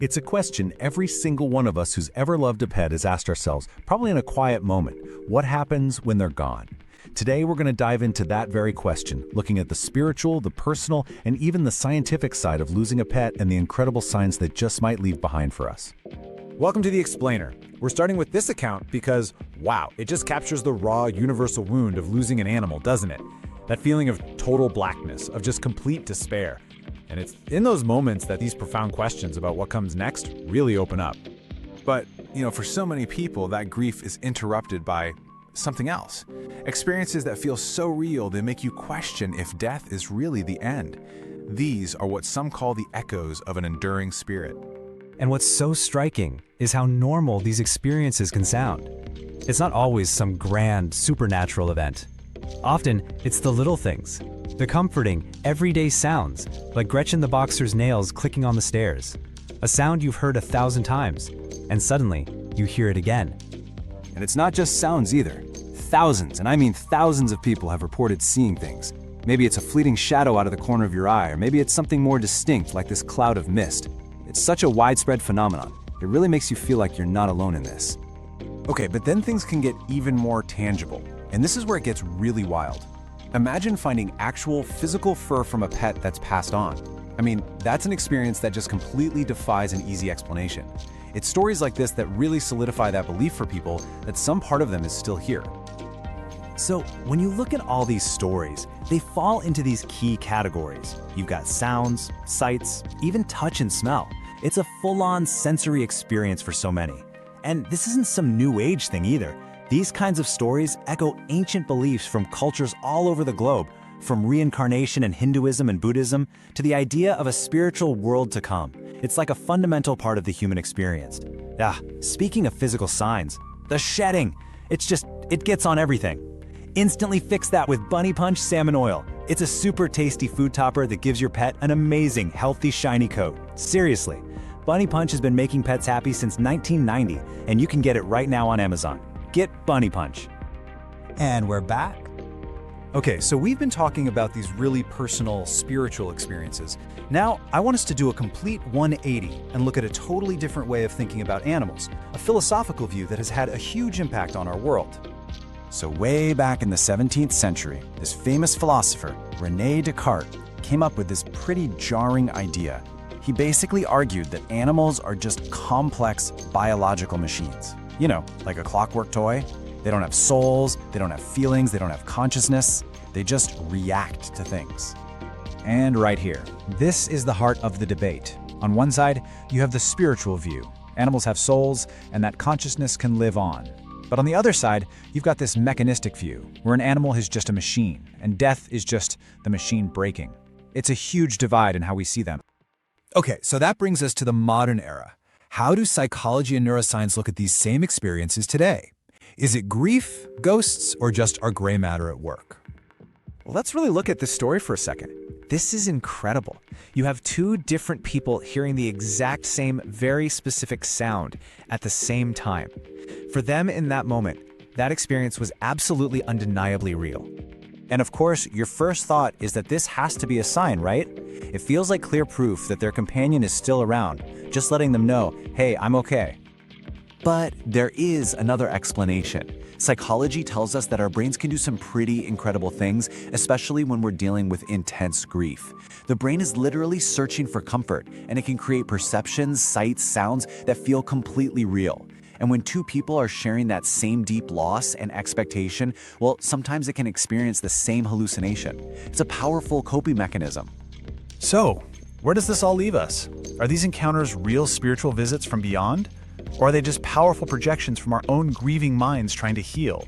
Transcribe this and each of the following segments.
It's a question every single one of us who's ever loved a pet has asked ourselves, probably in a quiet moment. What happens when they're gone? Today, we're going to dive into that very question, looking at the spiritual, the personal, and even the scientific side of losing a pet and the incredible signs that just might leave behind for us. Welcome to The Explainer. We're starting with this account because, wow, it just captures the raw, universal wound of losing an animal, doesn't it? That feeling of total blackness, of just complete despair. And it's in those moments that these profound questions about what comes next really open up. But, for so many people, that grief is interrupted by something else. Experiences that feel so real they make you question if death is really the end. These are what some call the echoes of an enduring spirit. And what's so striking is how normal these experiences can sound. It's not always some grand, supernatural event. Often, it's the little things, the comforting, everyday sounds, like Gretchen the boxer's nails clicking on the stairs. A sound you've heard 1,000 times, and suddenly, you hear it again. And it's not just sounds either. Thousands, and I mean thousands of people have reported seeing things. Maybe it's a fleeting shadow out of the corner of your eye, or maybe it's something more distinct like this cloud of mist. It's such a widespread phenomenon. It really makes you feel like you're not alone in this. Okay, but then things can get even more tangible. And this is where it gets really wild. Imagine finding actual physical fur from a pet that's passed on. I mean, that's an experience that just completely defies an easy explanation. It's stories like this that really solidify that belief for people that some part of them is still here. So, when you look at all these stories, they fall into these key categories. You've got sounds, sights, even touch and smell. It's a full-on sensory experience for so many. And this isn't some new age thing either. These kinds of stories echo ancient beliefs from cultures all over the globe, from reincarnation in Hinduism and Buddhism to the idea of a spiritual world to come. It's like a fundamental part of the human experience. Speaking of physical signs, the shedding. It gets on everything. Instantly fix that with Bunny Punch Salmon Oil. It's a super tasty food topper that gives your pet an amazing, healthy, shiny coat. Seriously, Bunny Punch has been making pets happy since 1990, and you can get it right now on Amazon. Get Bunny Punch. And we're back. Okay, so we've been talking about these really personal, spiritual experiences. Now, I want us to do a complete 180 and look at a totally different way of thinking about animals, a philosophical view that has had a huge impact on our world. So way back in the 17th century, this famous philosopher, René Descartes, came up with this pretty jarring idea. He basically argued that animals are just complex biological machines. Like a clockwork toy. They don't have souls, they don't have feelings, they don't have consciousness. They just react to things. And right here, this is the heart of the debate. On one side, you have the spiritual view. Animals have souls, and that consciousness can live on. But on the other side, you've got this mechanistic view, where an animal is just a machine, and death is just the machine breaking. It's a huge divide in how we see them. Okay, so that brings us to the modern era. How do psychology and neuroscience look at these same experiences today? Is it grief, ghosts, or just our gray matter at work? Well, let's really look at this story for a second. This is incredible. You have two different people hearing the exact same, very specific sound at the same time. For them in that moment, that experience was absolutely undeniably real. And of course, your first thought is that this has to be a sign, right? It feels like clear proof that their companion is still around, just letting them know, hey, I'm okay. But there is another explanation. Psychology tells us that our brains can do some pretty incredible things, especially when we're dealing with intense grief. The brain is literally searching for comfort, and it can create perceptions, sights, sounds that feel completely real. And when two people are sharing that same deep loss and expectation, well, sometimes it can experience the same hallucination. It's a powerful coping mechanism. So, where does this all leave us? Are these encounters real spiritual visits from beyond? Or are they just powerful projections from our own grieving minds trying to heal?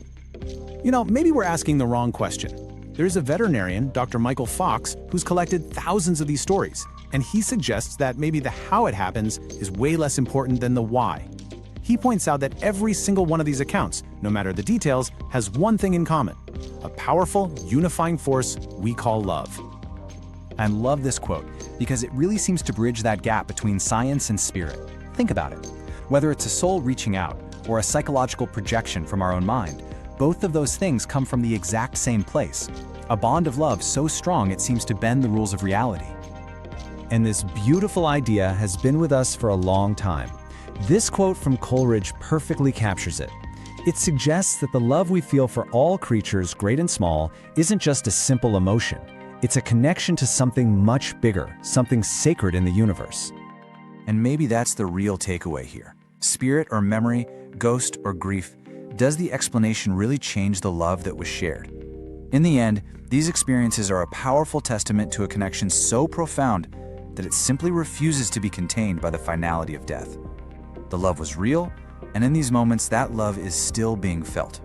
Maybe we're asking the wrong question. There's a veterinarian, Dr. Michael Fox, who's collected thousands of these stories, and he suggests that maybe the how it happens is way less important than the why. He points out that every single one of these accounts, no matter the details, has one thing in common: a powerful, unifying force we call love. I love this quote because it really seems to bridge that gap between science and spirit. Think about it. Whether it's a soul reaching out or a psychological projection from our own mind, both of those things come from the exact same place. A bond of love so strong it seems to bend the rules of reality. And this beautiful idea has been with us for a long time. This quote from Coleridge perfectly captures it. It suggests that the love we feel for all creatures, great and small, isn't just a simple emotion. It's a connection to something much bigger, something sacred in the universe. And maybe that's the real takeaway here. Spirit or memory, ghost or grief, does the explanation really change the love that was shared? In the end, these experiences are a powerful testament to a connection so profound that it simply refuses to be contained by the finality of death. The love was real, and in these moments, that love is still being felt.